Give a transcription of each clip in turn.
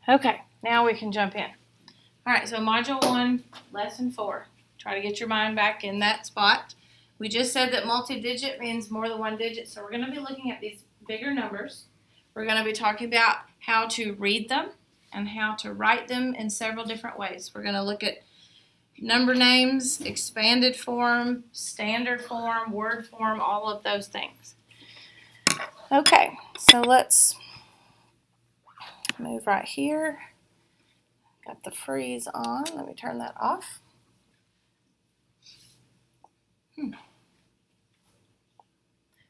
Okay, now we can jump in. All right, so Module 1, Lesson 4. Try to get your mind back in that spot. We just said that multi-digit means more than one digit, so we're going to be looking at these bigger numbers. We're going to be talking about how to read them and how to write them in several different ways. We're going to look at number names, expanded form, standard form, word form, all of those things. Okay, so let's move right here. Got the freeze on. Let me turn that off.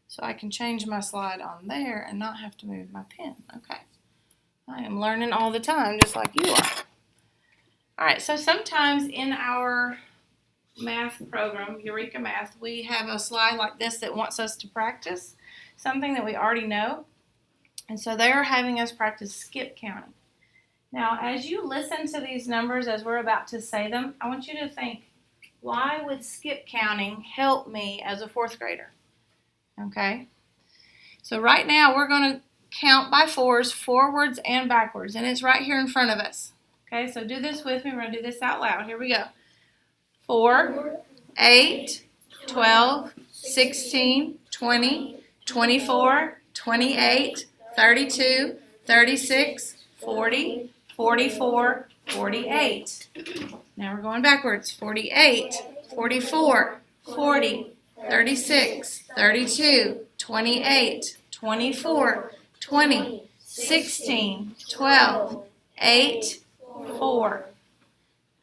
So I can change my slide on there and not have to move my pen. Okay. I am learning all the time, just like you are. All right, so sometimes in our math program, Eureka Math, we have a slide like this that wants us to practice something that we already know. And so they're having us practice skip counting. Now, as you listen to these numbers as we're about to say them, I want you to think, why would skip counting help me as a fourth grader? Okay? So right now, we're going to count by fours, forwards and backwards, and it's right here in front of us. Okay, so do this with me. We're going to do this out loud. Here we go. 4, 8, 12, 16, 20, 24, 28, 32, 36, 40, 44, 48. Now we're going backwards. 48, 44, 40, 36, 32, 28, 24, 20, 16, 12, 8, 4.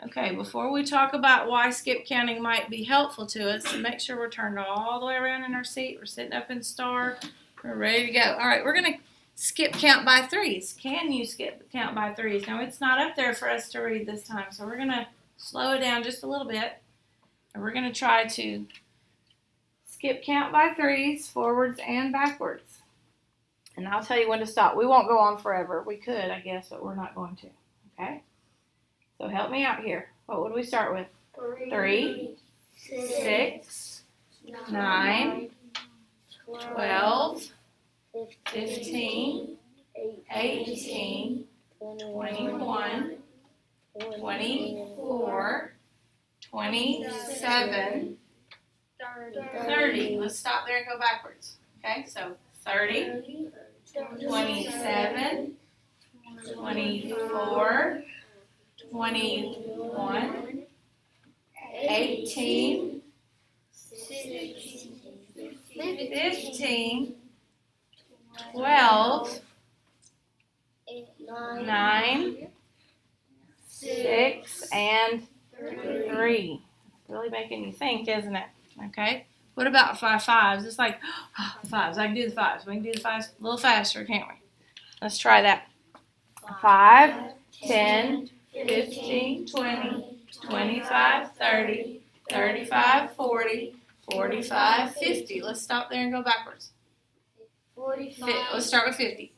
Okay, before we talk about why skip counting might be helpful to us, make sure we're turned all the way around in our seat. We're sitting up in star. We're ready to go. All right, we're going to skip count by threes. Can you skip count by threes? Now, it's not up there for us to read this time, so we're going to slow it down just a little bit. And we're going to try to skip count by threes, forwards and backwards. And I'll tell you when to stop. We won't go on forever. We could, I guess, but we're not going to. Okay? So help me out here. What would we start with? 3, 6, 9, 12, 15, 18, 21, 24, 27, 30. Let's stop there and go backwards. Okay, so 30, 27, 24, 21, 18, 15, 12, 9, 6, and 3. Really making you think, isn't it? Okay. What about 5 fives? It's like, fives. I can do the fives. We can do the fives a little faster, can't we? Let's try that. 5, 10, 15, 20, 25, 30, 35, 40, 45, 50. Let's stop there and go backwards. 45. Let's start with 50.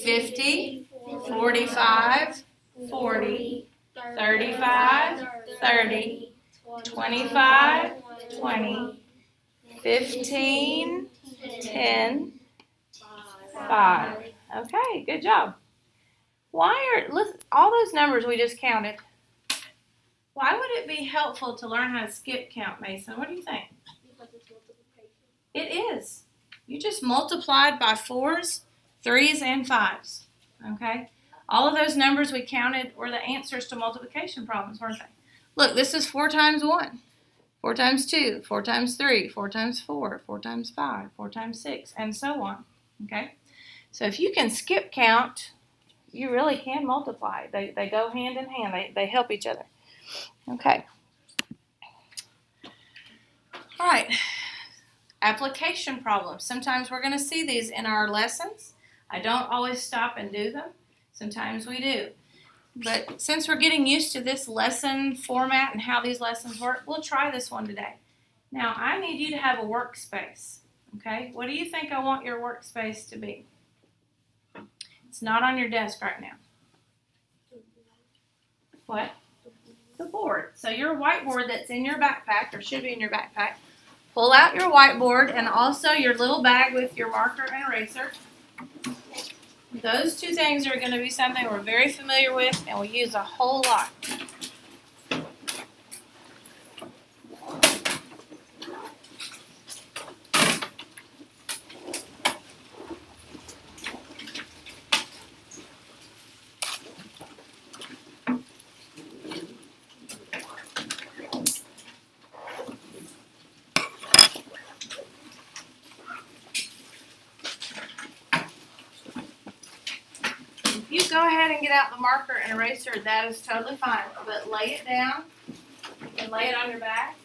50, 45, 40, 35, 30, 25, 20, 15, 10, 5. Okay, good job. Listen, all those numbers we just counted, why would it be helpful to learn how to skip count, Mason? What do you think? Because it's multiplication. It is. You just multiplied by 4s, 3s, and 5s. Okay? All of those numbers we counted were the answers to multiplication problems, weren't they? Look, this is 4 times 1, 4 times 2, 4 times 3, 4 times 4, 4 times 5, 4 times 6, and so on. Okay? So if you can skip count, you really can multiply. They go hand in hand. They help each other. Okay. All right. Application problems. Sometimes we're going to see these in our lessons. I don't always stop and do them. Sometimes we do. But since we're getting used to this lesson format and how these lessons work, we'll try this one today. Now, I need you to have a workspace. Okay? What do you think I want your workspace to be? It's not on your desk right now. What? The board. So your whiteboard that's in your backpack, or should be in your backpack, pull out your whiteboard and also your little bag with your marker and eraser. Those two things are going to be something we're very familiar with and we use a whole lot. You go ahead and get out the marker and eraser, that is totally fine, but lay it down and lay it on your back.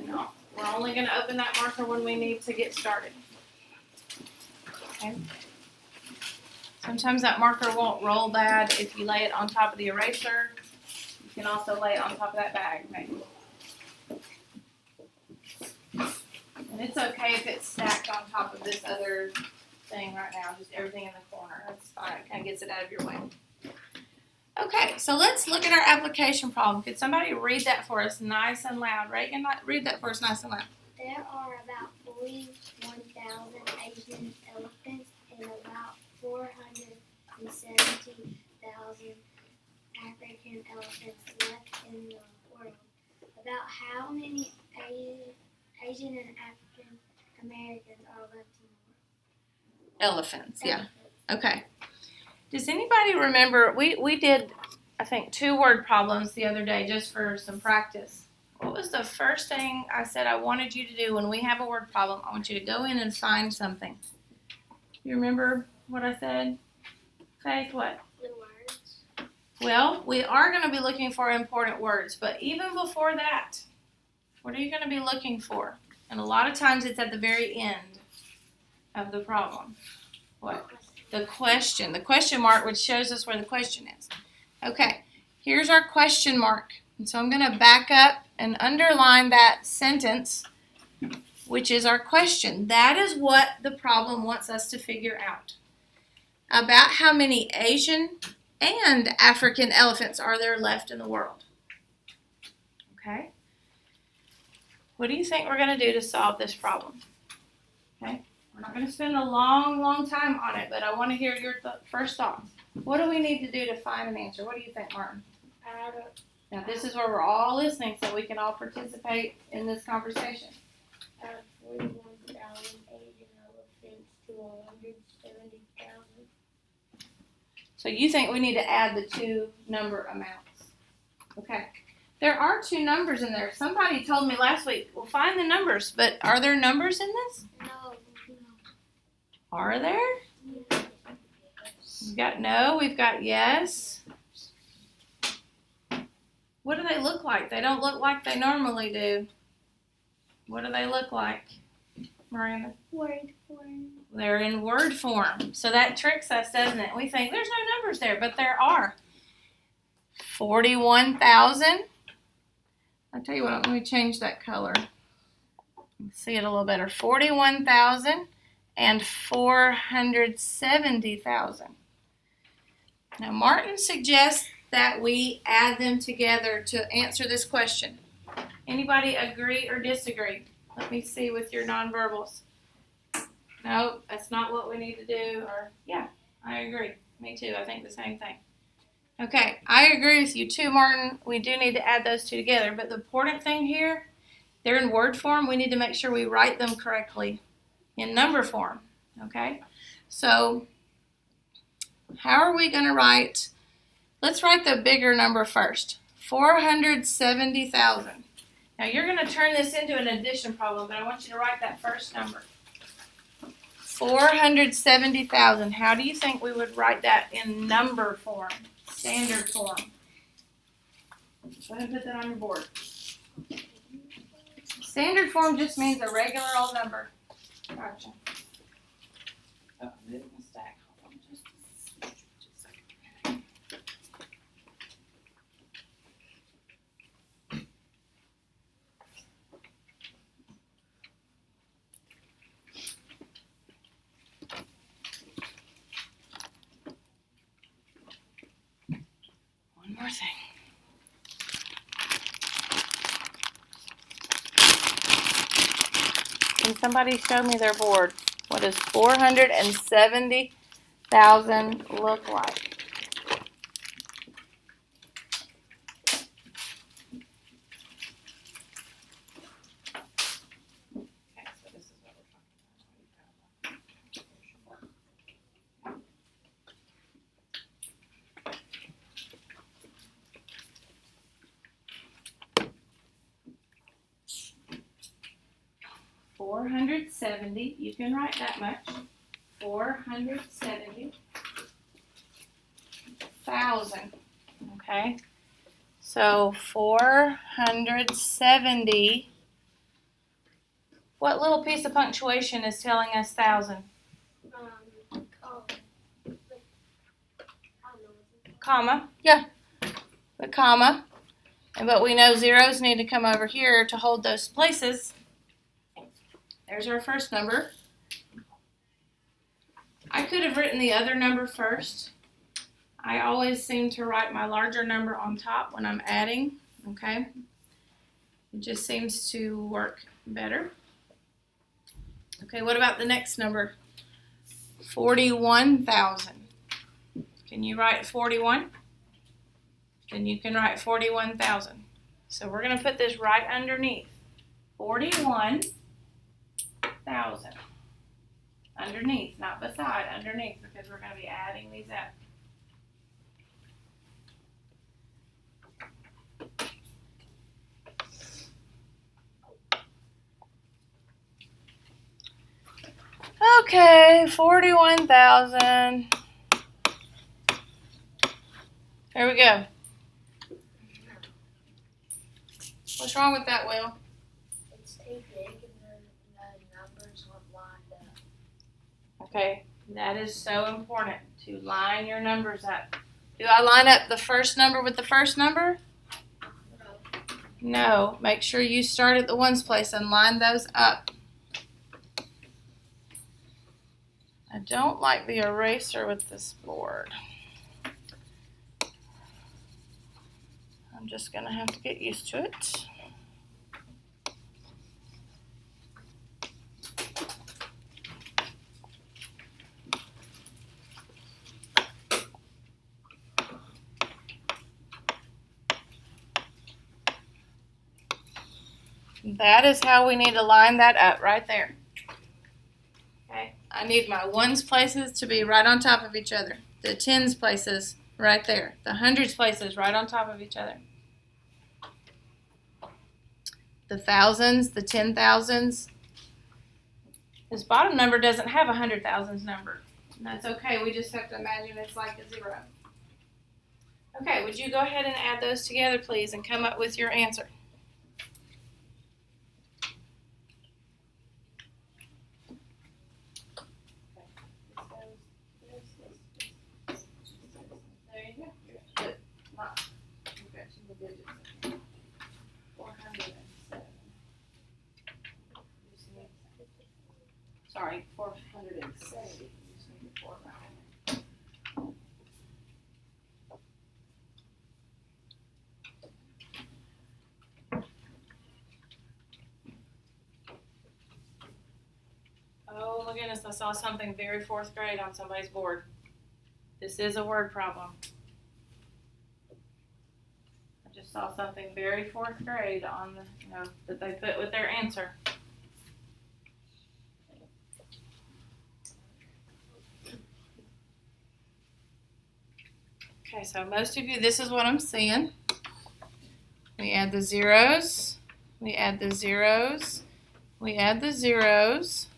No, we're only going to open that marker when we need to get started. Okay. Sometimes that marker won't roll bad if you lay it on top of the eraser. You can also lay it on top of that bag, maybe. And it's okay if it's stacked on top of this other thing right now, just everything in the corner. That's fine. It kind of gets it out of your way. Okay, so let's look at our application problem. Could somebody read that for us nice and loud? Reagan, read that for us nice and loud. There are about 41,000 Asian elephants and about 470,000 African elephants left in the world. About how many Asian and African Americans are left in the world? Elephants, yeah. Okay. Does anybody remember, we did, I think, 2 word problems the other day just for some practice. What was the first thing I said I wanted you to do when we have a word problem? I want you to go in and find something. You remember what I said? Faith, what? The words. Well, we are going to be looking for important words, but even before that, what are you going to be looking for? And a lot of times it's at the very end of the problem. What? The question mark, which shows us where the question is. Okay, here's our question mark. And so I'm going to back up and underline that sentence, which is our question. That is what the problem wants us to figure out. About how many Asian and African elephants are there left in the world? Okay. What do you think we're going to do to solve this problem? Okay. We're not going to spend a long time on it, but I want to hear your first thoughts. What do we need to do to find an answer? What do you think, Martin? Now, this is where we're all listening, so we can all participate in this conversation. 41,000 Asian elephants to 170,000. So you think we need to add the 2 number amounts. Okay. There are 2 numbers in there. Somebody told me last week, well, find the numbers, but are there numbers in this? No. Are there? We've got no, we've got yes. What do they look like? They don't look like they normally do. What do they look like, Miranda? Word form. They're in word form. So that tricks us, doesn't it? We think there's no numbers there, but there are. 41,000. I'll tell you what, let me change that color. See it a little better. 41,000 and 470,000. Now, Martin suggests that we add them together to answer this question. Anybody agree or disagree? Let me see with your nonverbals. No, that's not what we need to do. Or, yeah, I agree. Me too. I think the same thing. Okay, I agree with you too, Martin. We do need to add those 2 together. But the important thing here, they're in word form. We need to make sure we write them correctly in number form. Okay? So, how are we going to write? Let's write the bigger number first. 470,000. Now, you're going to turn this into an addition problem, but I want you to write that first number. 470,000. How do you think we would write that in number form? Standard form. Go ahead and put that on your board. Standard form just means a regular old number. Gotcha. Oh, I moved my stack. Hold on just a second. One more thing. Can somebody show me their board, What does 470,000 look like? Okay, so this is what we're talking about. 470, you can write that much. 470,000. Okay. So 470. What little piece of punctuation is telling us 1,000? Comma. Yeah. The comma. But we know zeros need to come over here to hold those places. There's our first number. I could have written the other number first. I always seem to write my larger number on top when I'm adding, okay? It just seems to work better. Okay, what about the next number? 41,000. Can you write 41? Then you can write 41,000. So we're going to put this right underneath. 41,000. Underneath, not beside, underneath, because we're going to be adding these up. Okay, 41,000. Here we go. What's wrong with that, Will? It's too big and the numbers weren't lined up. Okay, that is so important to line your numbers up. Do I line up the first number with the first number? No. Make sure you start at the ones place and line those up. I don't like the eraser with this board. I'm just going to have to get used to it. That is how we need to line that up right there. Okay, I need my ones places to be right on top of each other. The tens places right there. The hundreds places right on top of each other. The thousands, the 10,000s. This bottom number doesn't have a 100,000s number. And that's okay, we just have to imagine it's like a zero. Okay, would you go ahead and add those together, please, and come up with your answer? There you go. Good. You've got some digits in here. 407. Sorry, 470. You just need a 4 right in there. Oh my goodness, I saw something very 4th grade on somebody's board. This is a word problem. I just saw something very 4th grade on the, that they put with their answer. Okay, so most of you, this is what I'm seeing. We add the zeros, we add the zeros, we add the zeros.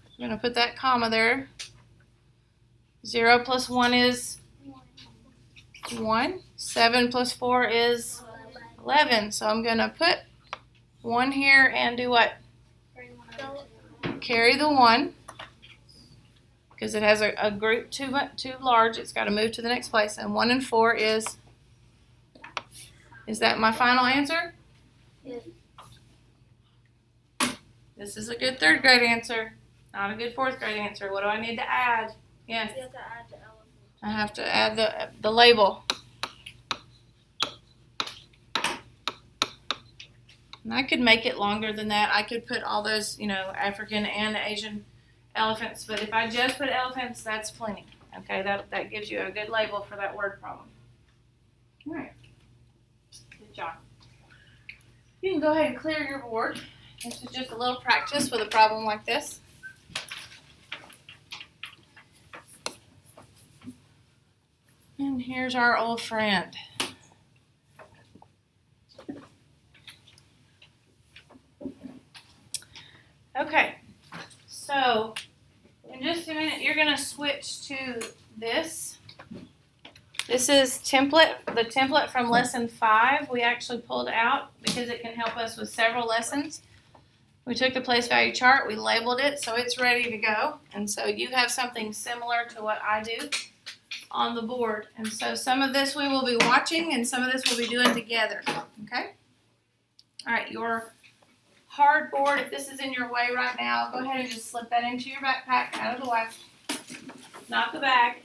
I'm going to put that comma there. 0 plus 1 is 1. 7 plus 4 is 11. So I'm going to put 1 here and do what? Carry the 1. Because it has a group too large, it's got to move to the next place. And 1 and 4 is that my final answer? Yes. This is a good 3rd grade answer, not a good 4th grade answer. What do I need to add? Yes. You have to add the elephant. I have to add the label. And I could make it longer than that. I could put all those, African and Asian elephants, but if I just put elephants, that's plenty. Okay, that gives you a good label for that word problem. All right, good job. You can go ahead and clear your board. This is just a little practice with a problem like this. And here's our old friend. Okay, so in just a minute, you're going to switch to this. This is the template from lesson 5. We actually pulled out because it can help us with several lessons. We took the place value chart, we labeled it, so it's ready to go. And so you have something similar to what I do on the board. And so some of this we will be watching and some of this we'll be doing together. Okay? All right, your hard board, if this is in your way right now, go ahead and just slip that into your backpack, out of the way. Not the bag.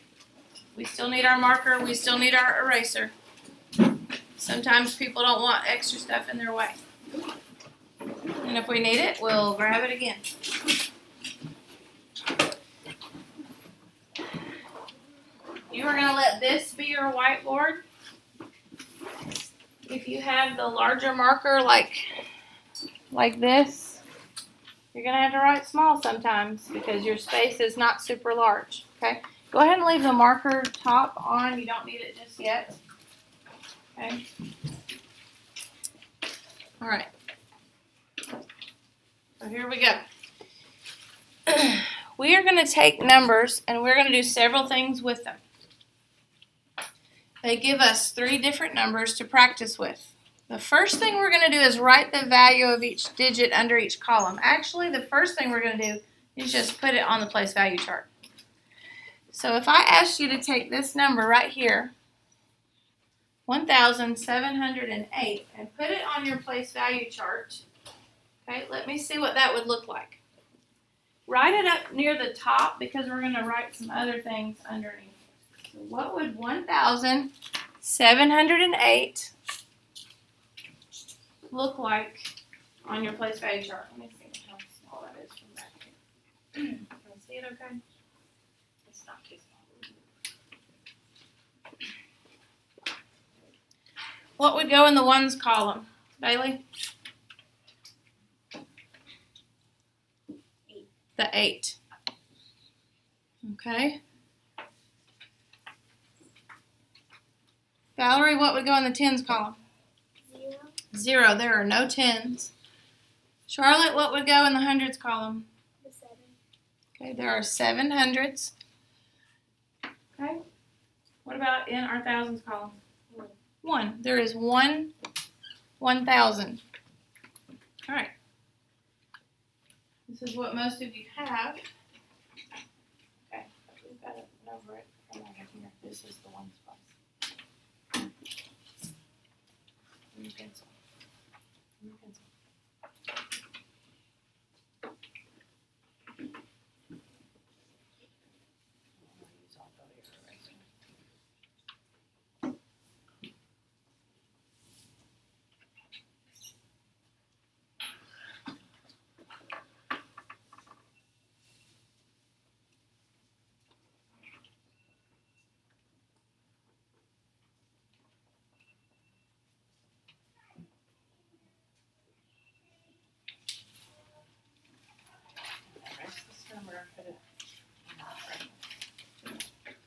We still need our marker. We still need our eraser. Sometimes people don't want extra stuff in their way. And if we need it, we'll grab it again. You are going to let this be your whiteboard. If you have the larger marker like this, you're going to have to write small sometimes because your space is not super large. Okay? Go ahead and leave the marker top on. You don't need it just yet. Okay? All right. So here we go. We are going to take numbers and we're going to do several things with them. They give us 3 different numbers to practice with. The first thing we're going to do is write the value of each digit under each column. Actually, the first thing we're going to do is just put it on the place value chart. So if I asked you to take this number right here, 1,708, and put it on your place value chart, okay, let me see what that would look like. Write it up near the top because we're going to write some other things underneath. So what would 1,708 look like on your place value chart? Let me see how small that is from back here. Can you see it okay? It's not too small. What would go in the ones column, Bailey? 8. The 8. Okay. Valerie, what would go in the tens column? 0. 0. There are no tens. Charlotte, what would go in the hundreds column? The 7. Okay, there are 7 hundreds. Okay. What about in our thousands column? 1. There is 1 1,000. All right. This is what most of you have. Okay, we've got to number it from over here. This is the ones place. New pencil. New pencil.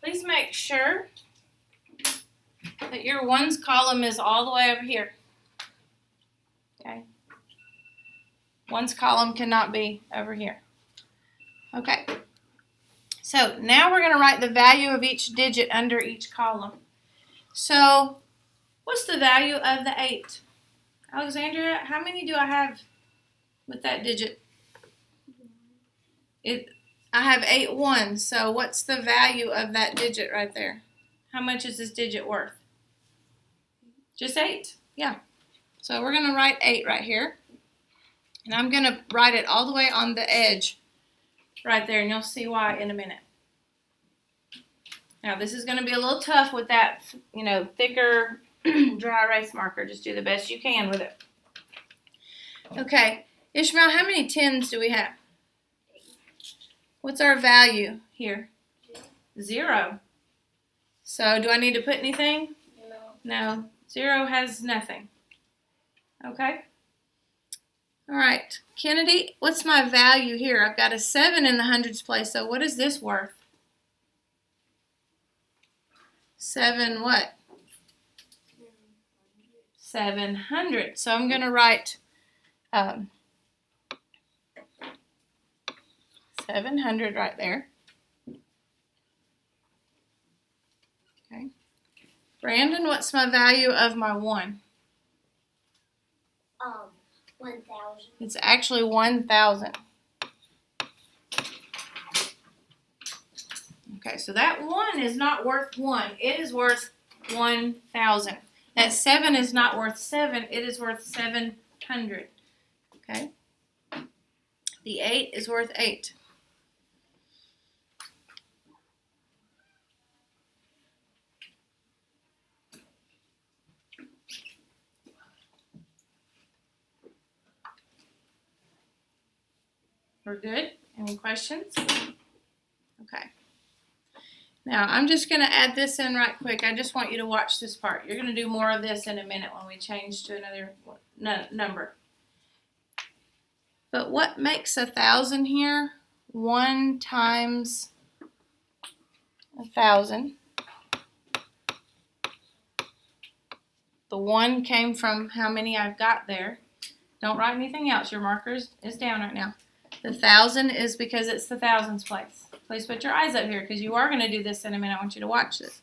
Please make sure that your ones column is all the way over here. Okay. Ones column cannot be over here. Okay. So now we're going to write the value of each digit under each column. So what's the value of the 8? Alexandria, how many do I have with that digit? I have 8 ones, so what's the value of that digit right there? How much is this digit worth? Just 8, yeah. So we're going to write 8 right here. And I'm going to write it all the way on the edge right there, and you'll see why in a minute. Now this is going to be a little tough with that, thicker dry erase marker. Just do the best you can with it. Okay, Ishmael, how many 10s do we have? What's our value here? 0. So do I need to put anything? No. 0 has nothing. Okay? All right. Kennedy, what's my value here? I've got a 7 in the hundreds place, so what is this worth? 7 what? 700. So I'm going to write 700 right there. Okay. Brandon, what's my value of my 1? 1,000. It's actually 1,000. Okay, so that 1 is not worth 1. It is worth 1,000. That 7 is not worth 7. It is worth 700. Okay. The 8 is worth 8. We're good? Any questions? Okay. Now, I'm just going to add this in right quick. I just want you to watch this part. You're going to do more of this in a minute when we change to another number. But what makes 1,000 here? 1 times 1,000. The 1 came from how many I've got there. Don't write anything else. Your marker is down right now. The 1,000 is because it's the thousands place. Please put your eyes up here because you are going to do this in a minute. I want you to watch this.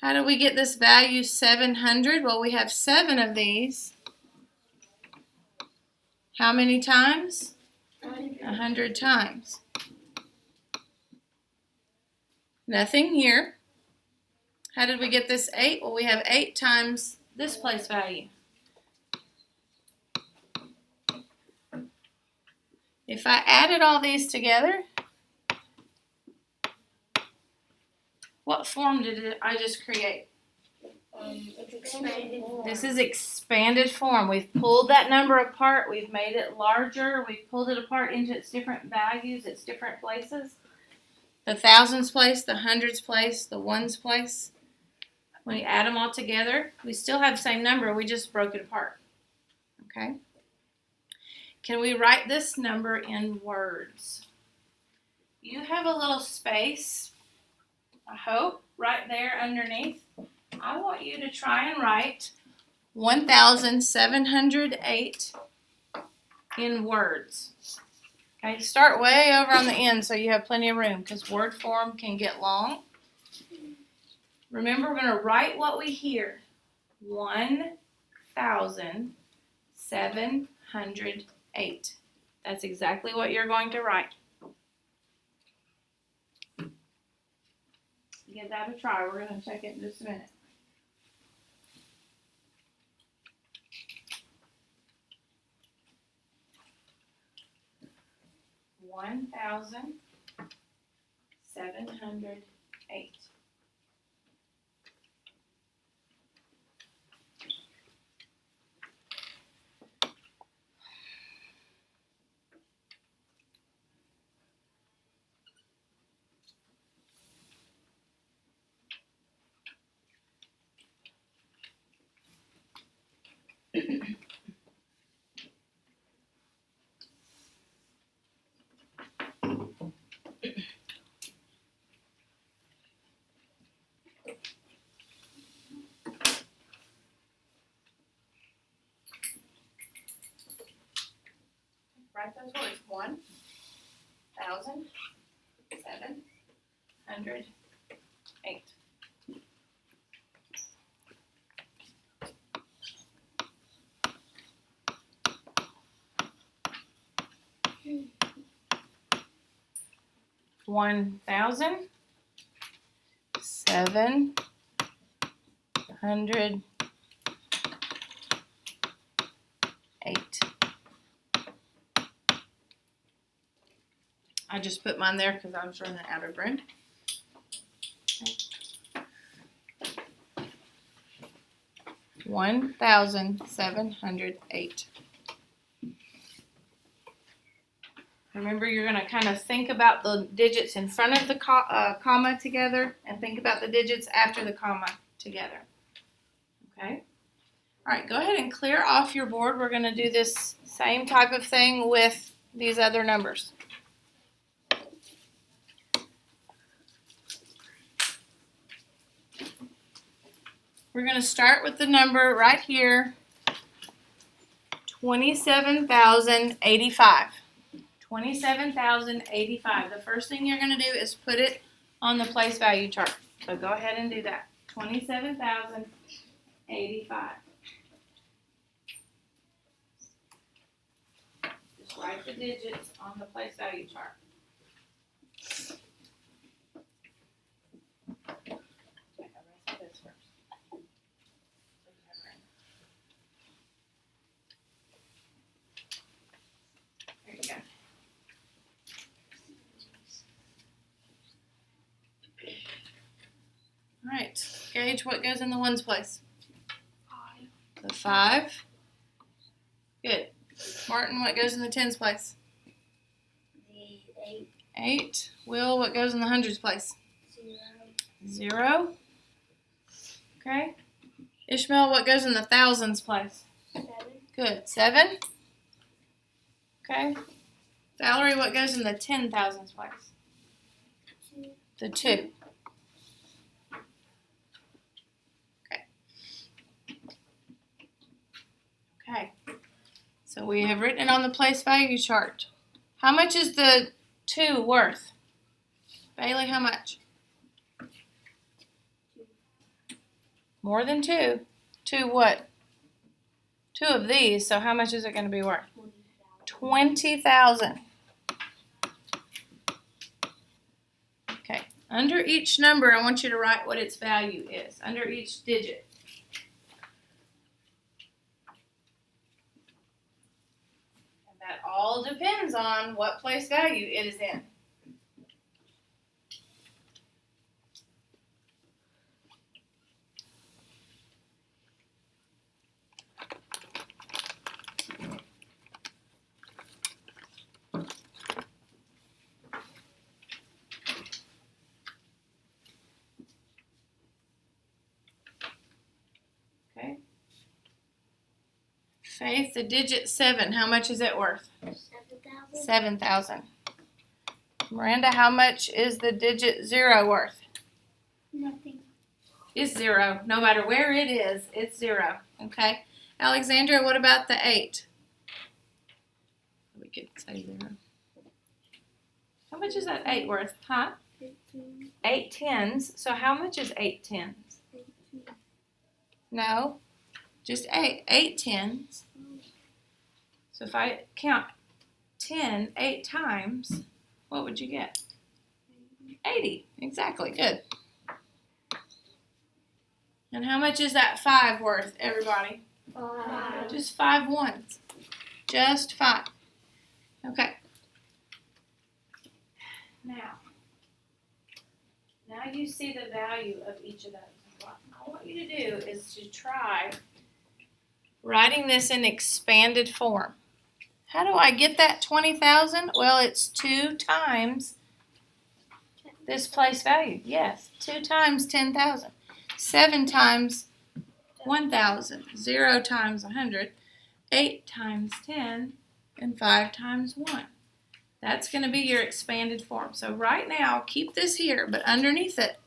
How do we get this value 700? Well, we have 7 of these. How many times? 100 times. Nothing here. How did we get this 8? Well, we have 8 times this place value. If I added all these together, what form did I just create? It's expanded form. This is expanded form. We've pulled that number apart. We've made it larger. We've pulled it apart into its different values, its different places. The thousands place, the hundreds place, the ones place. When you add them all together, we still have the same number. We just broke it apart. Okay? Can we write this number in words? You have a little space, I hope, right there underneath. I want you to try and write 1,708 in words. Okay, start way over on the end so you have plenty of room because word form can get long. Remember, we're going to write what we hear. 1,708. That's exactly what you're going to write. Give that a try. We're going to check it in just a minute. $1,708. Write those words. 1,708. $1,708. I just put mine there because I was running out of room. Okay. 1,708. Remember, you're going to kind of think about the digits in front of the comma together and think about the digits after the comma together. Okay? All right, go ahead and clear off your board. We're going to do this same type of thing with these other numbers. We're going to start with the number right here, 27,085. 27,085. The first thing you're going to do is put it on the place value chart. So go ahead and do that. 27,085. Just write the digits on the place value chart. There you go. All right, Gage, what goes in the ones place? 5. The 5. Good. Martin, what goes in the tens place? The 8. 8. Will, what goes in the hundreds place? 0. 0. Okay. Ishmael, what goes in the thousands place? 7. Good. 7. Okay. Valerie, what goes in the 10,000s place? 2. The 2. Okay, so we have written it on the place value chart. How much is the 2 worth? Bailey, how much? More than 2. 2 what? 2 of these, so how much is it going to be worth? 20,000. Okay, under each number, I want you to write what its value is, under each digit. That all depends on what place value it is in. Okay. Faith, the digit 7, how much is it worth? 7,000. 7,000. Miranda, how much is the digit 0 worth? Nothing. It's 0. No matter where it is, it's 0. Okay. Alexandria, what about the 8? We could say 0. How much is that 8 worth? Huh? 15. 8 tens. So how much is 8 tens? 18. No. Just 8. 8 tens. So if I count 10 8 times, what would you get? 80. Exactly. Good. And how much is that 5 worth, everybody? 5. Just 5 ones. Just 5. Okay. Now you see the value of each of those. What I want you to do is to try writing this in expanded form. How do I get that 20,000? Well, it's 2 times this place value. Yes, 2 times 10,000. 7 times 1,000. 0 times 100. 8 times 10. And 5 times 1. That's going to be your expanded form. So right now, keep this here, but underneath it,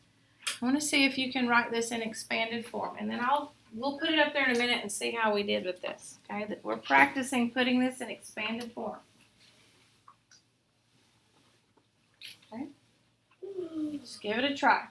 I want to see if you can write this in expanded form. And then we'll put it up there in a minute and see how we did with this. Okay, we're practicing putting this in expanded form. Okay, just give it a try.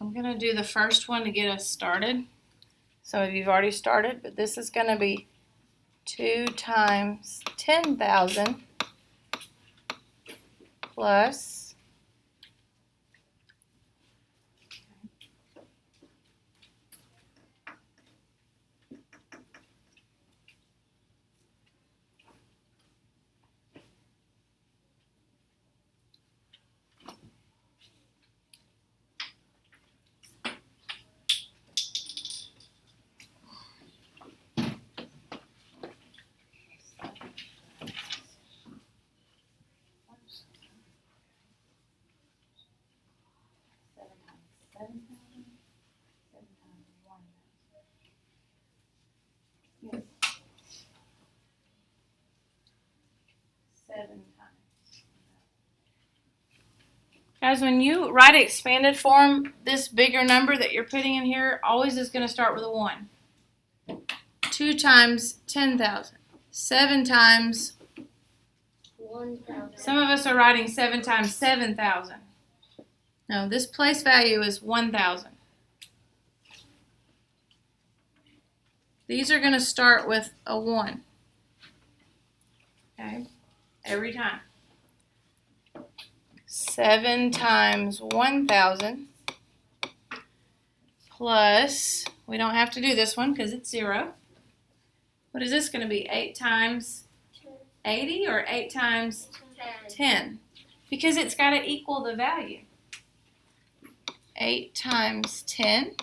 I'm going to do the first one to get us started. Some of you've already started, but this is going to be 2 times 10,000 plus Guys, when you write expanded form, this bigger number that you're putting in here always is going to start with a 1. 2 times 10,000. 7 times 1,000. Some of us are writing 7 times 7,000. No, this place value is 1,000. These are going to start with a 1. Okay? Every time. 7 times 1,000 plus, we don't have to do this one because it's 0. What is this going to be? 8 times 80 or 8 times 10? Because it's got to equal the value. 8 times 10.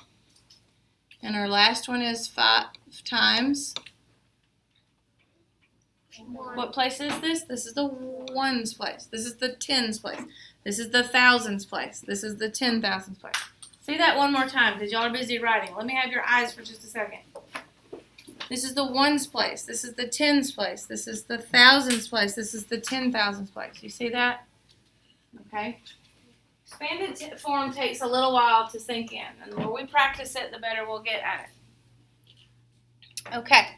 And our last one is 5 times. What place is this? This is the ones place. This is the tens place. This is the thousands place. This is the 10,000s place. Say that one more time because y'all are busy writing. Let me have your eyes for just a second. This is the ones place. This is the tens place. This is the thousands place. This is the 10,000s place. You see that? Okay. Expanded form takes a little while to sink in. And the more we practice it, the better we'll get at it. Okay.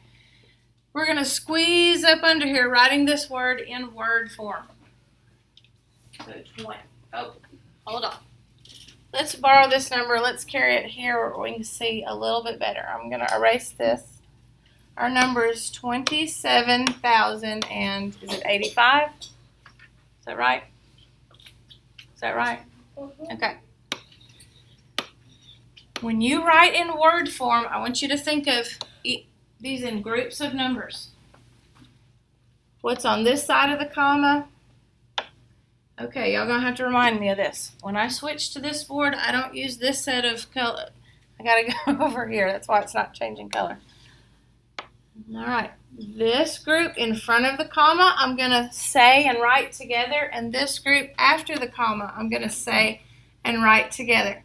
We're going to squeeze up under here, writing this word in word form. So 20. Oh, hold on. Let's borrow this number. Let's carry it here where we can see a little bit better. I'm going to erase this. Our number is 27,000 and is it 85? Is that right? Is that right? Okay. When you write in word form, I want you to think of these in groups of numbers. What's on this side of the comma? Okay, y'all gonna have to remind me of this. When I switch to this board, I don't use this set of color. I gotta go over here. That's why it's not changing color. All right, this group in front of the comma, I'm gonna say and write together, and this group after the comma, I'm gonna say and write together.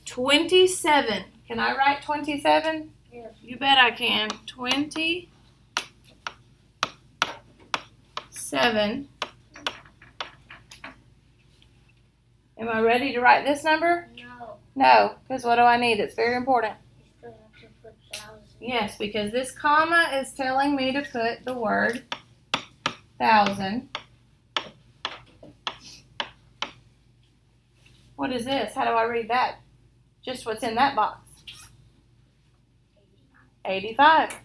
27. Can I write 27? Yes. You bet I can. 27. Am I ready to write this number? No. No, because what do I need? It's very important. You still have to put 1,000. Yes, because this comma is telling me to put the word 1,000. What is this? How do I read that? Just what's in that box. 85.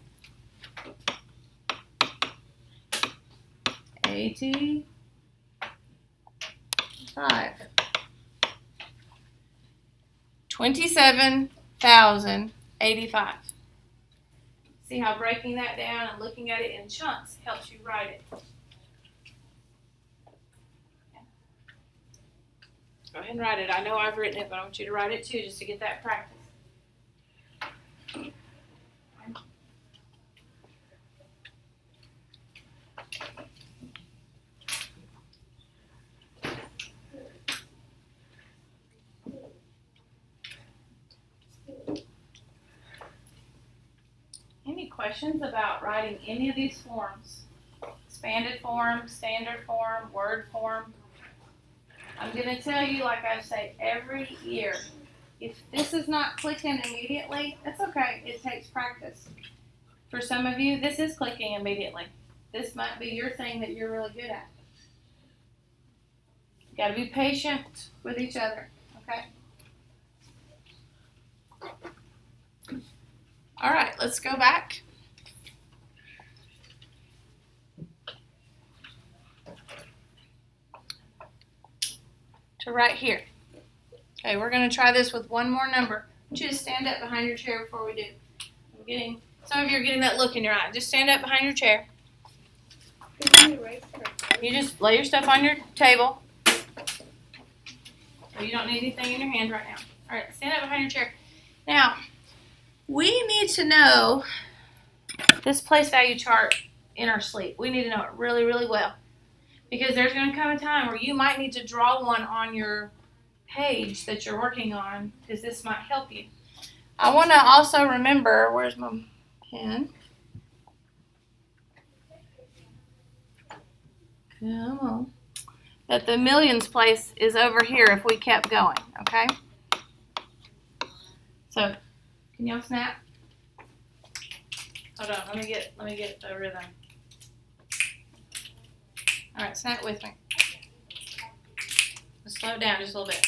85. 27,085. See how breaking that down and looking at it in chunks helps you write it. Go ahead and write it. I know I've written it, but I want you to write it too just to get that practice. Any questions about writing any of these forms? Expanded form, standard form, word form? I'm going to tell you, like I say every year, if this is not clicking immediately, that's okay. It takes practice. For some of you, this is clicking immediately. This might be your thing that you're really good at. You got to be patient with each other, okay? All right, let's go back. To right here. Okay, we're going to try this with one more number. I want you to stand up behind your chair before we do. Some of you are getting that look in your eye. Just stand up behind your chair. You just lay your stuff on your table. So you don't need anything in your hand right now. All right, stand up behind your chair. Now, we need to know this place value chart in our sleep. We need to know it really, really well. Because there's going to come a time where you might need to draw one on your page that you're working on, because this might help you. I want to also remember, where's my pen? Come on. That the millions place is over here if we kept going, okay? So, can y'all snap? Hold on, let me get the rhythm. All right, snap with me. Let's slow it down just a little bit.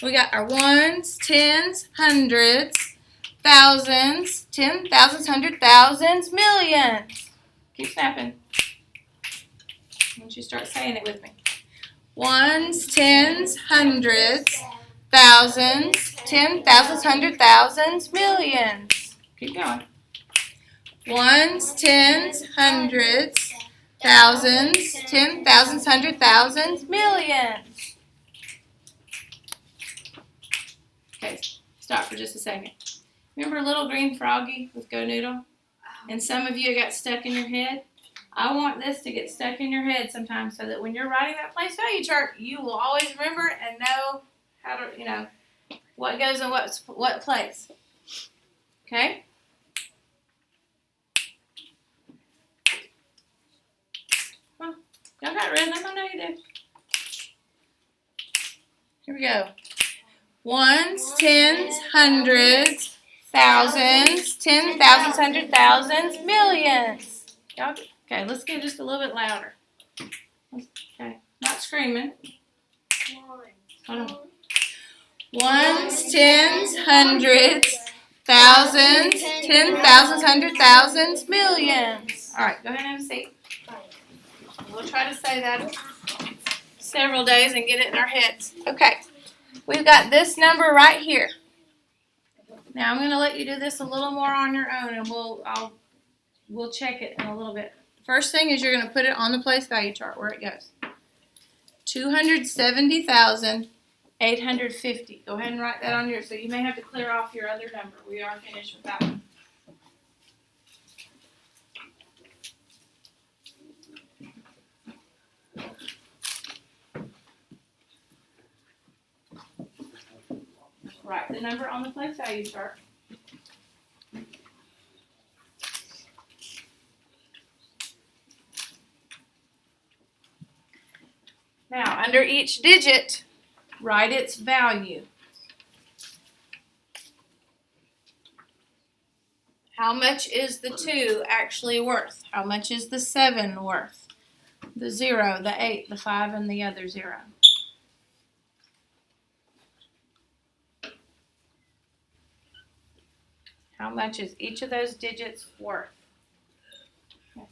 We got our ones, tens, hundreds, thousands, 10,000s, 100,000s, millions. Keep snapping. Once you start saying it with me. Ones, tens, hundreds, thousands, 10,000s, 100,000s, millions. Keep going. Ones, tens, hundreds, thousands, 10,000s, 100,000s, millions. Okay, stop for just a second. Remember Little Green Froggy with Go Noodle? And some of you got stuck in your head? I want this to get stuck in your head sometimes so that when you're writing that place value chart, you will always remember and know how to, what goes in what place. Okay? Well, y'all got rhythm? I know you do. Here we go. Ones, tens, hundreds, thousands, 10,000s, 100,000s, millions. Y'all, okay, let's get just a little bit louder. Okay, not screaming. Hold on. Ones, tens, hundreds, thousands, 10,000s, 100,000s, millions. All right, go ahead and have a seat. We'll try to say that several days and get it in our heads. Okay. We've got this number right here. Now I'm going to let you do this a little more on your own, and we'll check it in a little bit. First thing is you're going to put it on the place value chart where it goes. 270,850. Go ahead and write that on yours. So you may have to clear off your other number. We are finished with that one. Write the number on the place value chart. Now, under each digit, write its value. How much is the 2 actually worth? How much is the 7 worth? The 0, the 8, the 5, and the other 0. How much is each of those digits worth? Yes. Okay.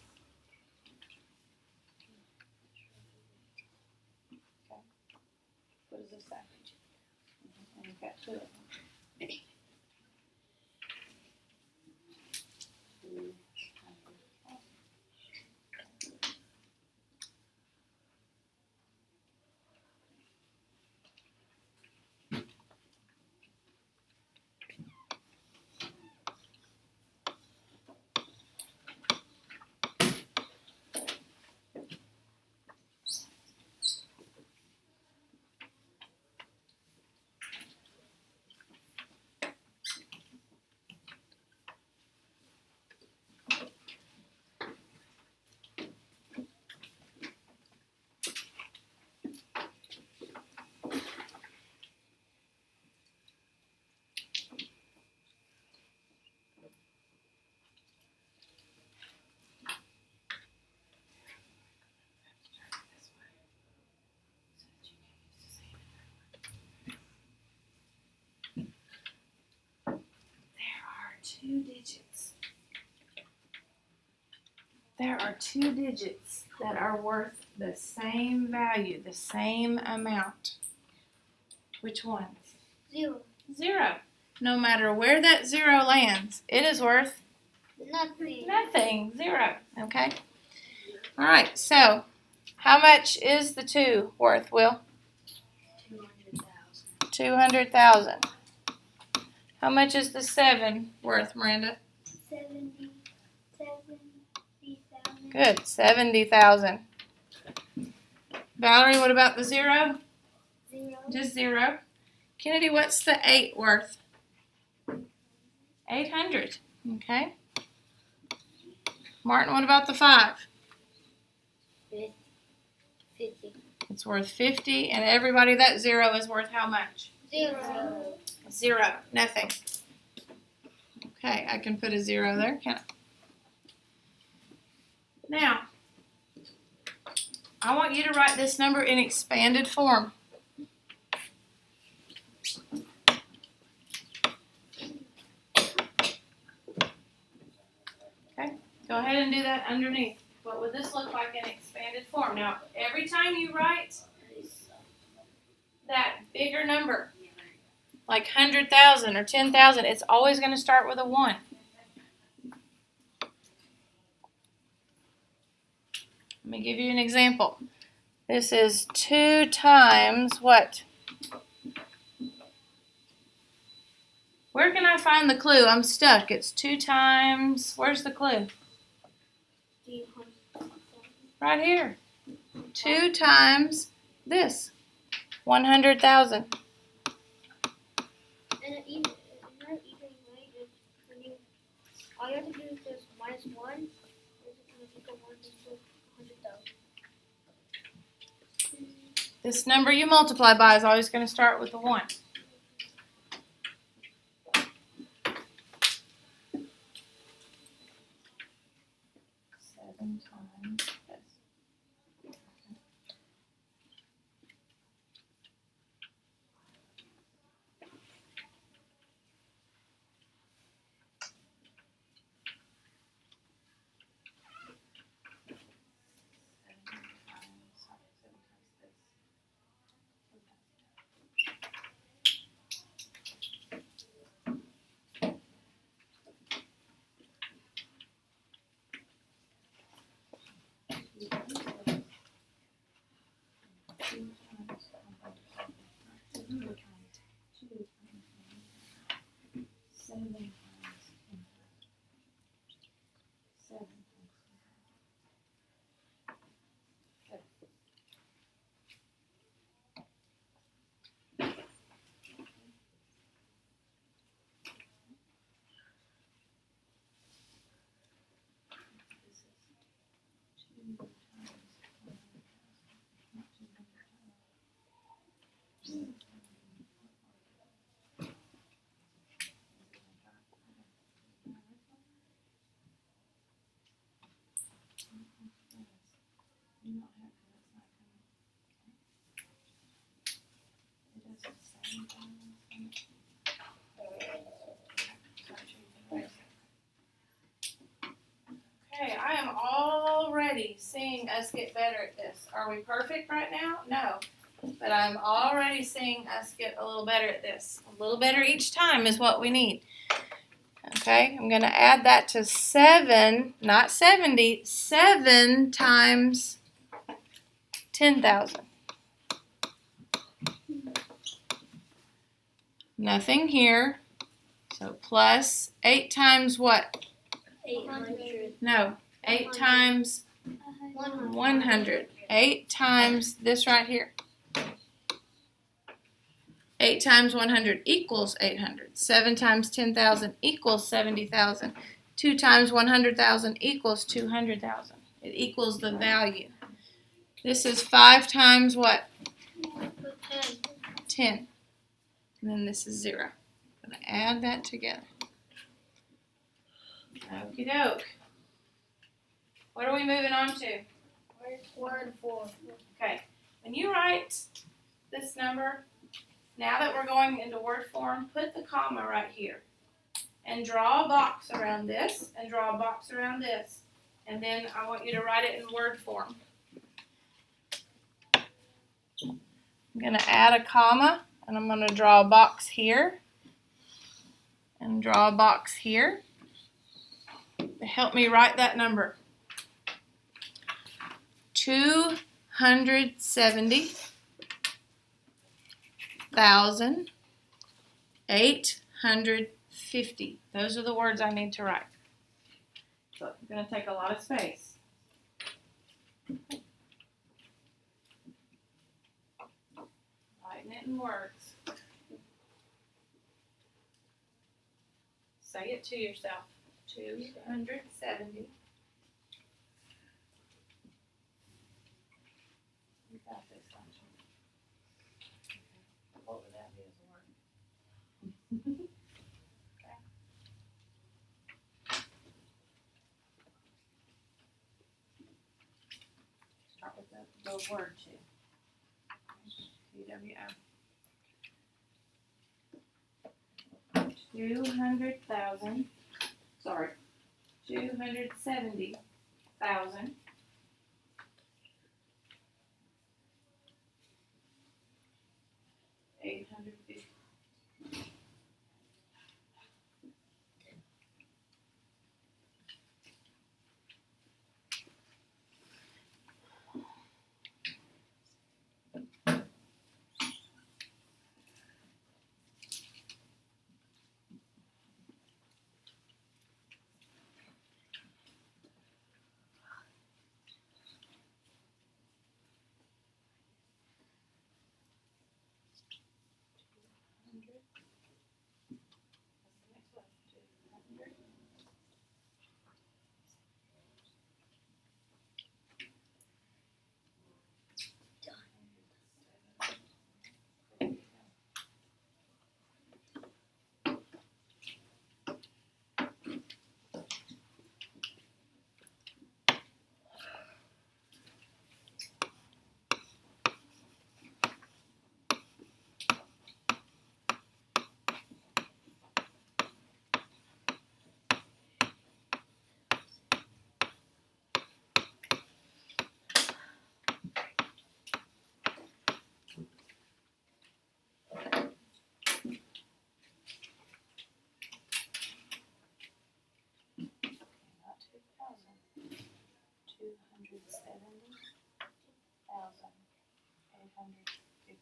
What does this say? Okay, put it. there are two digits that are worth the same value, the same amount. Which ones? 0. 0. No matter where that 0 lands, it is worth Nothing. nothing. 0. Okay? All right, so how much is the 2 worth, Will? 200,000. 200,000. How much is the 7 worth, Miranda? 70,000. Good, 70,000. Valerie, what about the 0? 0. Just 0. Kennedy, what's the 8 worth? 800. Okay. Martin, what about the 5? 50. It's worth 50. And everybody, that 0 is worth how much? 0. 0. Nothing. Okay, I can put a 0 there, can I? Now, I want you to write this number in expanded form. Okay, go ahead and do that underneath. What would this look like in expanded form? Now, every time you write that bigger number, like 100,000 or 10,000, it's always going to start with a 1. Let me give you an example. This is 2 times what? Where can I find the clue? I'm stuck. It's 2 times, where's the clue? Right here. 2 times this. 100,000. And an even way is when you, all you have to do is just minus 1. Is equal 1 equals 100,000. This number you multiply by is always going to start with a 1. Seven times this. Okay, I am already seeing us get better at this. Are we perfect right now? No. But I'm already seeing us get a little better at this. A little better each time is what we need. Okay, I'm going to add that to 7, not 70, 7 times 10,000. Nothing here. So plus 8 times what? 800. No, 8 times 100. 8 times this right here. 8 times 100 equals 800. 7 times 10,000 equals 70,000. 2 times 100,000 equals 200,000. It equals the value. This is 5 times what? 10. And then this is 0. I'm going to add that together. Okie doke. What are we moving on to? Word 4. Okay. When you write this number, now that we're going into word form, put the comma right here. And draw a box around this, and draw a box around this. And then I want you to write it in word form. I'm going to add a comma, and I'm going to draw a box here, and draw a box here to help me write that number. 270,850. Those are the words I need to write. So I'm going to take a lot of space. Writing it in words. Say it to yourself. 270. You got this, don't you? What would that be as a word? Okay. Start with the word two. TWO. 200,000. Sorry. 270,000. 850. Not 2,000. 270,850.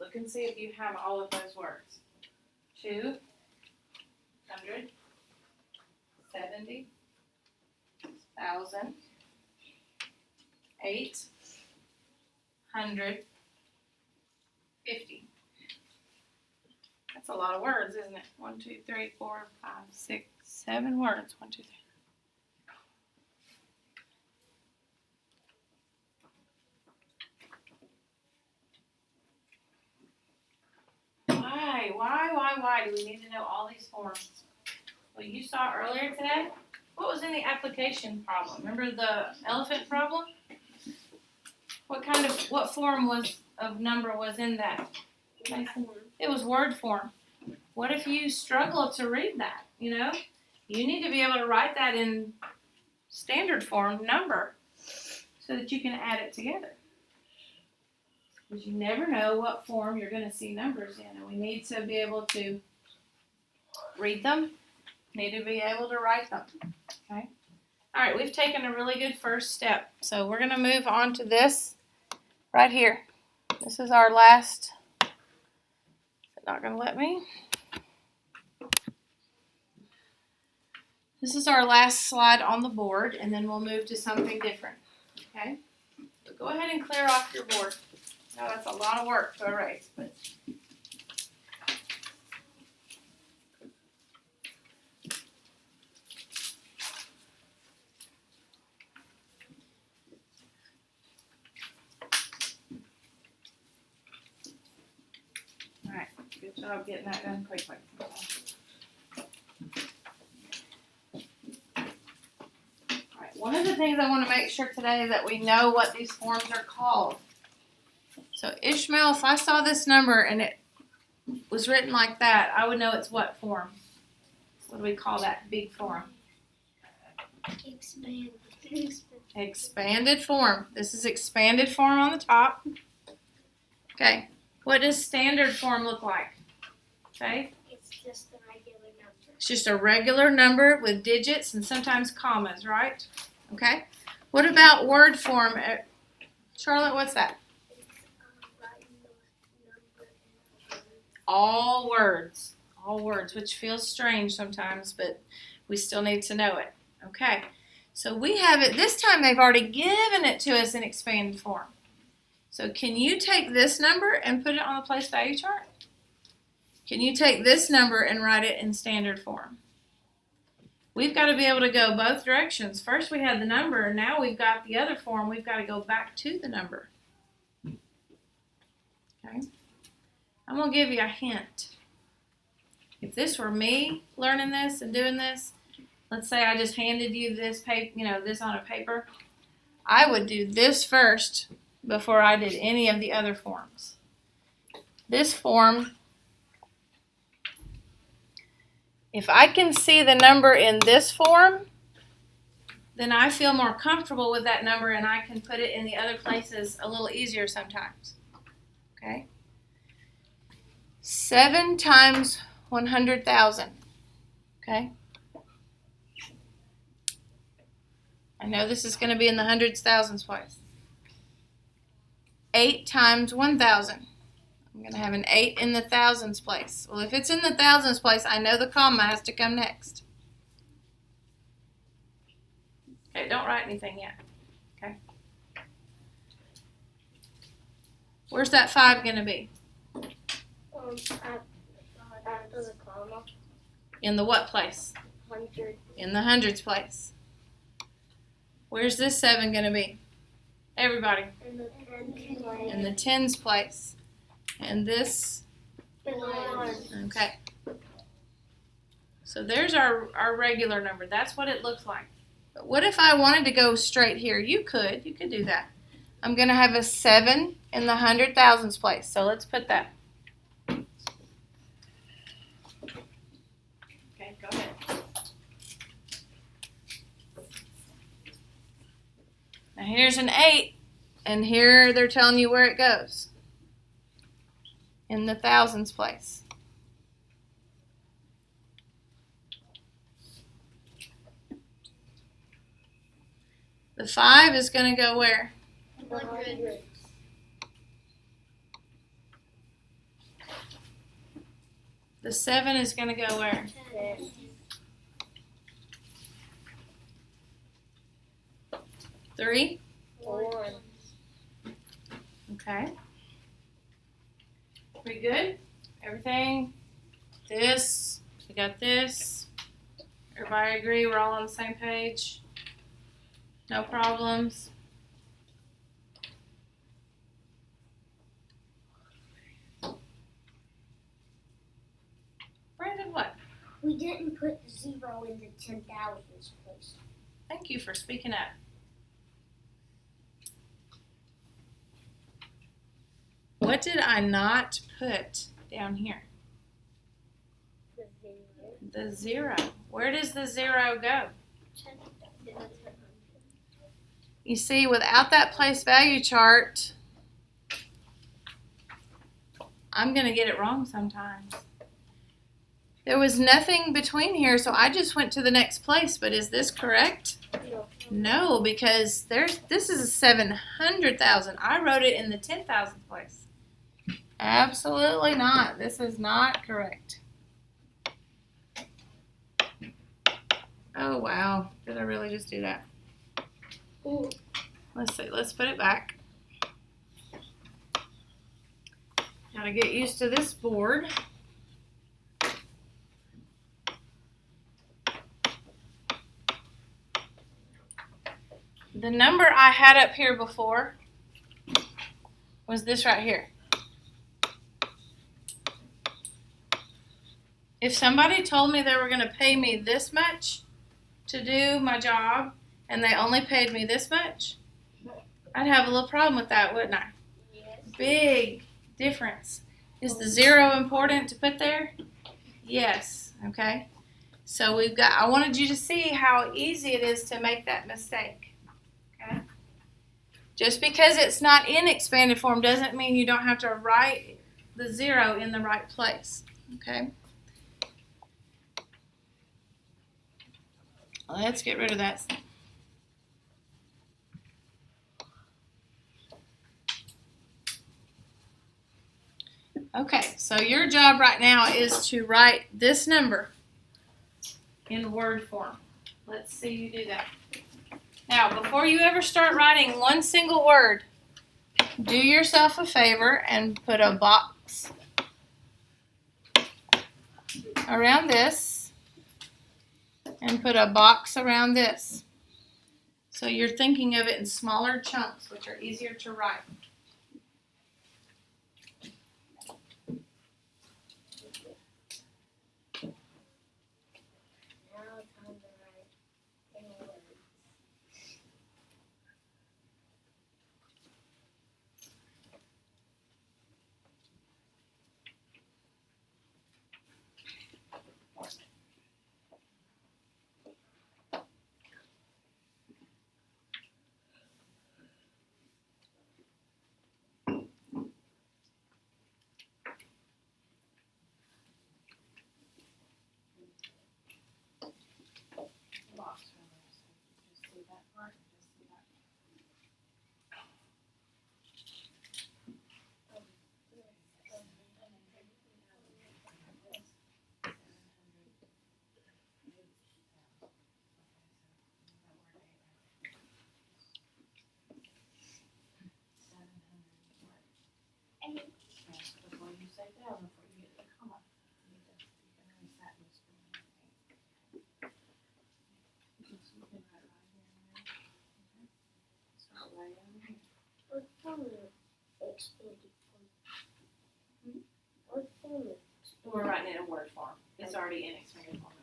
Look and see if you have all of those words. 270,850. That's a lot of words, isn't it? 1, 2, 3, 4, 5, 6, 7 words. 1, 2, 3. Why do we need to know all these forms? Well, you saw earlier today, what was in the application problem? Remember the elephant problem? What form of number was in that? It was word form. What if you struggle to read that, you know? You need to be able to write that in standard form number so that you can add it together. Because you never know what form you're going to see numbers in, and we need to be able to read them, need to be able to write them, okay? All right, we've taken a really good first step, so we're going to move on to this right here. This is our last, it's not going to let me. This is our last slide on the board, and then we'll move to something different, okay? So go ahead and clear off your board. Now that's a lot of work to erase, but all right, good. Good job getting that done quickly. Alright, one of the things I want to make sure today is that we know what these forms are called. So Ishmael, if I saw this number and it was written like that, I would know it's what form? What do we call that big form? Expanded form. This is expanded form on the top. Okay. What does standard form look like? Okay. It's just a regular number. It's just a regular number with digits and sometimes commas, right? Okay. What about word form? Charlotte, what's that? It's writing the number in a word. All words. All words, which feels strange sometimes, but we still need to know it. Okay. So we have it. This time they've already given it to us in expanded form. So can you take this number and put it on the place value chart? Can you take this number and write it in standard form? We've got to be able to go both directions. First we had the number, and now we've got the other form. We've got to go back to the number. Okay. I'm going to give you a hint. If this were me learning this and doing this, let's say I just handed you this paper, this on a paper, I would do this first before I did any of the other forms. This form, if I can see the number in this form, then I feel more comfortable with that number and I can put it in the other places a little easier sometimes. Okay? 7 times 100,000. Okay? I know this is going to be in the hundreds, thousands place. 8 times 1,000. I'm going to have an 8 in the thousands place. Well, if it's in the thousands place, I know the comma has to come next. Okay, don't write anything yet. Okay. Where's that 5 going to be? After the comma. In the what place? 100. In the hundreds place. Where's this 7 going to be? Everybody. In the tens place. In the tens place. And this? In the ones. Okay. So there's our regular number. That's what it looks like. But what if I wanted to go straight here? You could do that. I'm going to have a 7 in the hundred thousands place. So let's put that. Okay, go ahead. Now here's an 8, and here they're telling you where it goes. In the thousands place. The 5 is going to go where? 100. The 7 is going to go where? 10. 3? 1. Okay. We good? Everything? This? We got this? Everybody agree we're all on the same page? No problems? Brandon, what? We didn't put the 0 in the 10,000s place. Thank you for speaking up. What did I not put down here? The 0. The 0. Where does the 0 go? 10. You see, without that place value chart, I'm going to get it wrong sometimes. There was nothing between here, so I just went to the next place. But is this correct? No. No, because this is a 700,000. I wrote it in the 10,000 place. Absolutely not. This is not correct. Oh, wow. Did I really just do that? Ooh. Let's see. Let's put it back. Gotta get used to this board. The number I had up here before was this right here. If somebody told me they were going to pay me this much to do my job and they only paid me this much, I'd have a little problem with that, wouldn't I? Yes. Big difference. Is the zero important to put there? Yes. Okay. So I wanted you to see how easy it is to make that mistake. Okay. Just because it's not in expanded form doesn't mean you don't have to write the zero in the right place. Okay. Let's get rid of that. Okay, so your job right now is to write this number in word form. Let's see you do that. Now, before you ever start writing one single word, do yourself a favor and put a box around this and put a box around this. So you're thinking of it in smaller chunks, which are easier to write. Before you say down, before you get to the comma, you can erase that in the screen. So you can write right here and there. Okay. Start right over here. What form is expanded form? What form is We're writing it in word form. It's already in expanded form.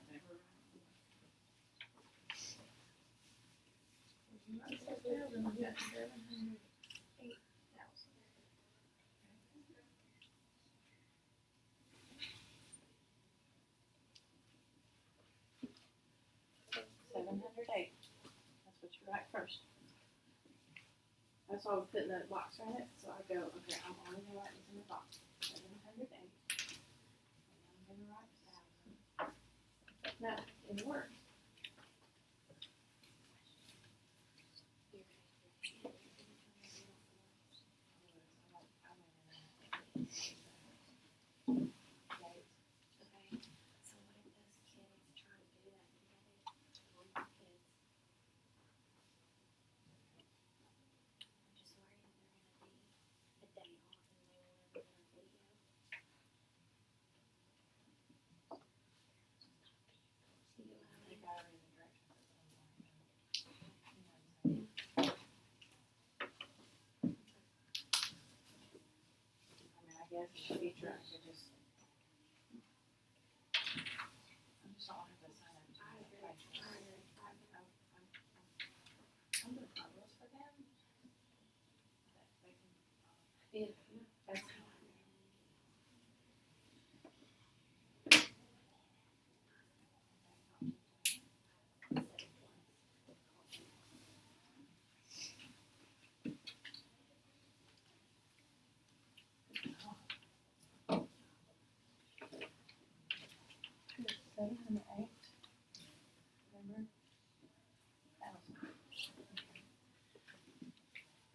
$708. That's what you write first. That's why we're putting that box around it. So I go, okay, I'm only going to write this in the box. 708. And I'm going to write 1,000. No, in words. I guess in the future I could just don't have to sign up to I'm gonna publish for them. They can, that's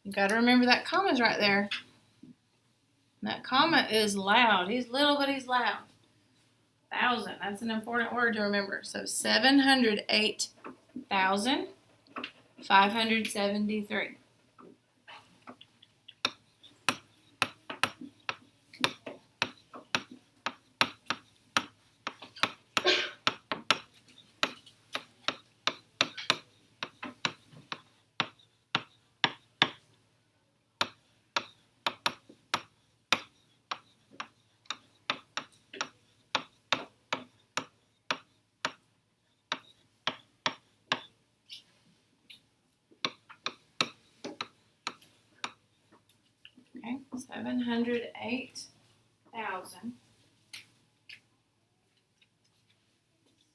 You got to remember that comma's right there. And that comma is loud. He's little, but he's loud. 1,000. That's an important word to remember. So 708,573. 708,000.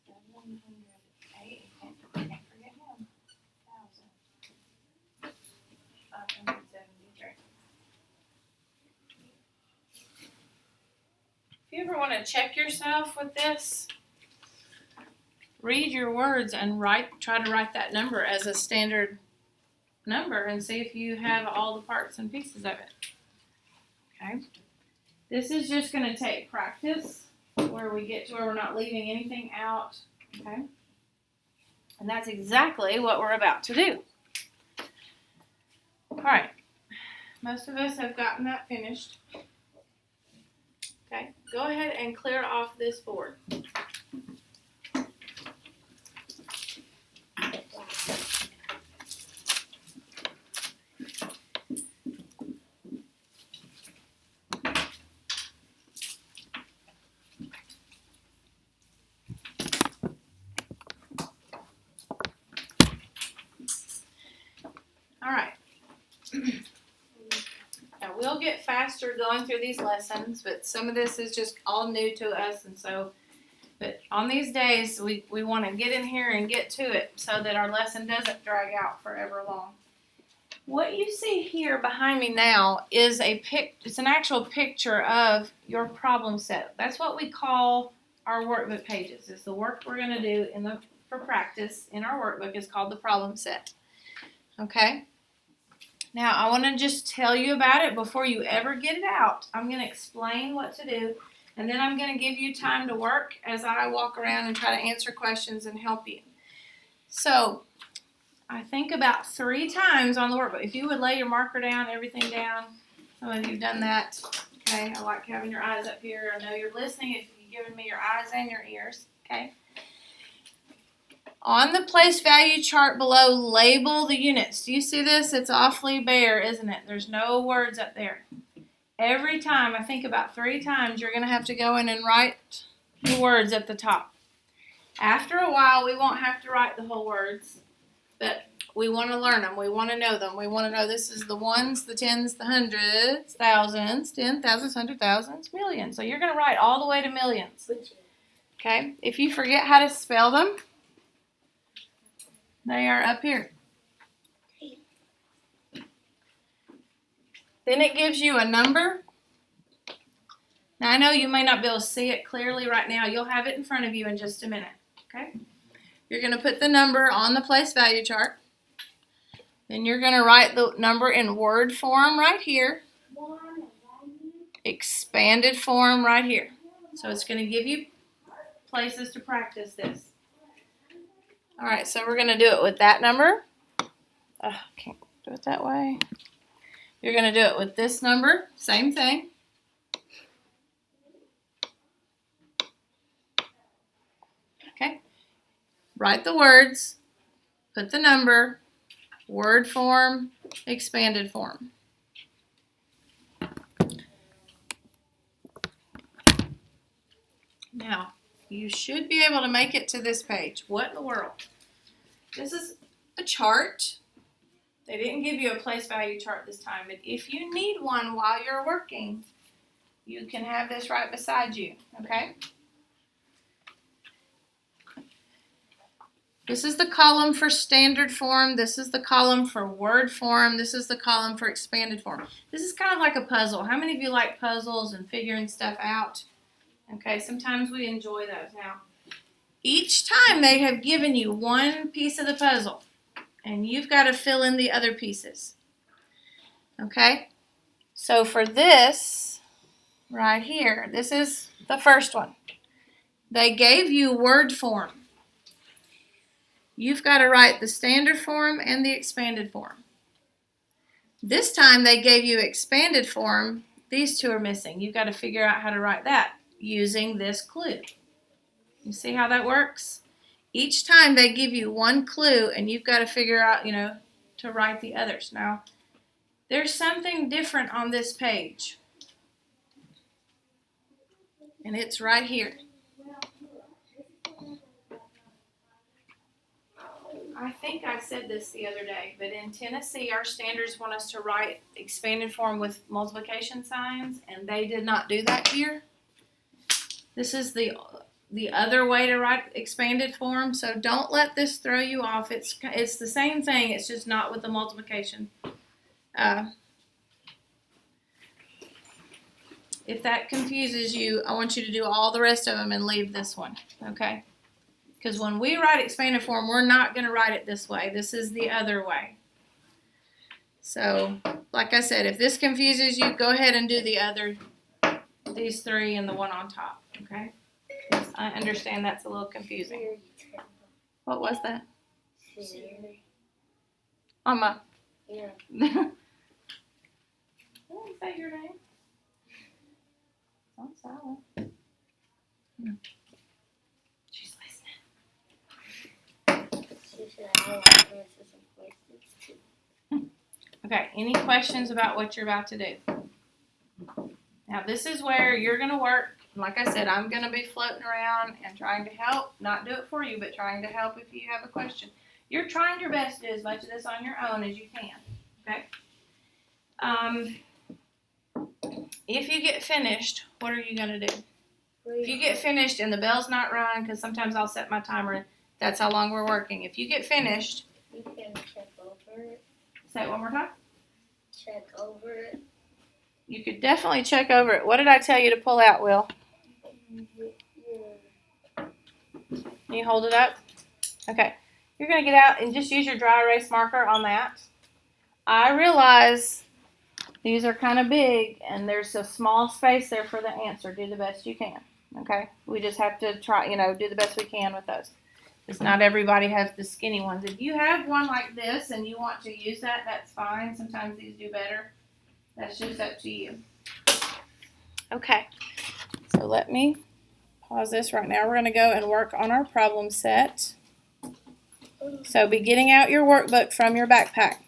708, can't forget him. 573. If you ever want to check yourself with this, read your words and try to write that number as a standard number and see if you have all the parts and pieces of it. Okay. This is just going to take practice where we get to where we're not leaving anything out. Okay. And that's exactly what we're about to do. All right. Most of us have gotten that finished. Okay. Go ahead and clear off this board. All right. Now we'll get faster going through these lessons, but some of this is just all new to us, and so, but on these days we want to get in here and get to it so that our lesson doesn't drag out forever long. What you see here behind me now is it's an actual picture of your problem set. That's what we call our workbook pages. It's the work we're going to do for practice in our workbook is called the problem set. Okay? Now, I want to just tell you about it before you ever get it out. I'm going to explain what to do, and then I'm going to give you time to work as I walk around and try to answer questions and help you. So, I think about 3 times on the workbook. If you would lay your marker down, everything down. Some of you have done that. Okay, I like having your eyes up here. I know you're listening if you've given me your eyes and your ears. Okay. On the place value chart below, label the units. Do you see this? It's awfully bare, isn't it? There's no words up there. Every time, I think about 3 times, you're going to have to go in and write the words at the top. After a while, we won't have to write the whole words, but we want to learn them. We want to know them. We want to know this is the ones, the tens, the hundreds, thousands, 10,000s, 100,000s, millions. So you're going to write all the way to millions. Okay? If you forget how to spell them, they are up here. Then it gives you a number. Now I know you may not be able to see it clearly right now. You'll have it in front of you in just a minute. Okay? You're going to put the number on the place value chart. Then you're going to write the number in word form right here. Expanded form right here. So it's going to give you places to practice this. All right, so we're going to do it with that number. Can't do it that way. You're going to do it with this number. Same thing. Okay. Write the words. Put the number. Word form. Expanded form. Now, you should be able to make it to this page. What in the world? This is a chart. They didn't give you a place value chart this time, but if you need one while you're working, you can have this right beside you, okay? This is the column for standard form. This is the column for word form. This is the column for expanded form. This is kind of like a puzzle. How many of you like puzzles and figuring stuff out? Okay, sometimes we enjoy those. Now, each time they have given you one piece of the puzzle, and you've got to fill in the other pieces. Okay? So for this, right here, this is the first one. They gave you word form. You've got to write the standard form and the expanded form. This time they gave you expanded form. These 2 are missing. You've got to figure out how to write that using this clue. You see how that works? Each time they give you one clue and you've got to figure out, to write the others. Now, there's something different on this page. And it's right here. I I think I said this the other day, but in Tennessee, our standards want us to write expanded form with multiplication signs, and they did not do that here. This is the other way to write expanded form, so don't let this throw you off. It's the same thing, it's just not with the multiplication. If that confuses you, I want you to do all the rest of them and leave this one, okay? Because when we write expanded form, we're not going to write it this way. This is the other way. So, like I said, if this confuses you, go ahead and do these three and the one on top, okay? I understand that's a little confusing. What was that? Mama. Yeah. I didn't say your name. I'm silent. She's listening. She said I want to answer some questions too. Okay, any questions about what you're about to do? Now this is where you're going to work. Like I said, I'm going to be floating around and trying to help. Not do it for you, but trying to help if you have a question. You're trying your best to do as much of this on your own as you can. Okay? If you get finished, what are you going to do? If you get finished and the bell's not rung, because sometimes I'll set my timer, that's how long we're working. If you get finished, You can check over it. say it one more time. Check over it. You could definitely check over it. What did I tell you to pull out, Will? Can you hold it up? Okay. You're going to get out and just use your dry erase marker on that. I realize these are kind of big and there's a small space there for the answer. Do the best you can. Okay? We just have to try, do the best we can with those. Because not everybody has the skinny ones. If you have one like this and you want to use that, that's fine. Sometimes these do better. That's just up to you. Okay. So let me pause this right now. We're going to go and work on our problem set. So be getting out your workbook from your backpack.